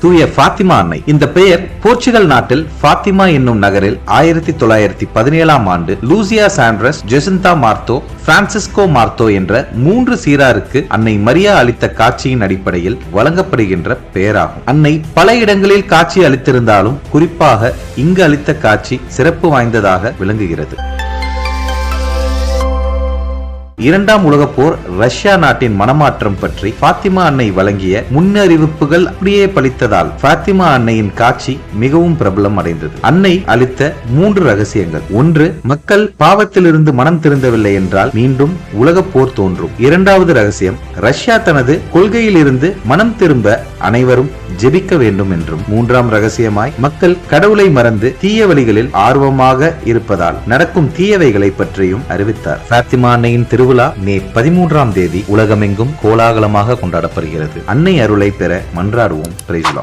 தூய பாத்திமா அன்னை. இந்த பெயர் போர்ச்சுகல் நாட்டில் பாத்திமா என்னும் நகரில் 1917 ஆண்டு லூசியா சாண்ட்ரஸ், ஜெசிந்தா மார்த்தோ, பிரான்சிஸ்கோ மார்த்தோ என்ற 3 சீராருக்கு அன்னை மரியா அளித்த காட்சியின் அடிப்படையில் வழங்கப்படுகின்ற பெயராகும். அன்னை பல இடங்களில் காட்சி அளித்திருந்தாலும் குறிப்பாக இங்கு அளித்த காட்சி சிறப்பு வாய்ந்ததாக விளங்குகிறது. இரண்டாம் உலகப் போர் ரஷ்யா நாட்டின் மனமாற்றம் பற்றி பாத்திமா அன்னை வழங்கிய முன்னறிவிப்புகள் அப்படியே பலித்ததால் பாத்திமா அன்னையின் காட்சி மிகவும் பிரபலம் அடைந்தது. அன்னை அளித்த 3 ரகசியங்கள். 1. மக்கள் பாவத்திலிருந்து மனம் திருந்தவில்லை என்றால் மீண்டும் உலகப் போர் தோன்றும். 2வது ரகசியம், ரஷ்யா தனது கொள்கையில் இருந்து மனம் திரும்ப அனைவரும் ஜெபிக்க வேண்டும் என்றும். 3ஆம் ரகசியமாய் மக்கள் கடவுளை மறந்து தீய வழிகளில் ஆர்வமாக இருப்பதால் நடக்கும் தீயவைகளை பற்றியும் அறிவித்தார். பாத்திமா அன்னையின் திருவிழா மே 13ஆம் தேதி உலகமெங்கும் கோலாகலமாக கொண்டாடப்படுகிறது. அன்னை அருளை பெற மன்றாடுவோம். Praise the Lord.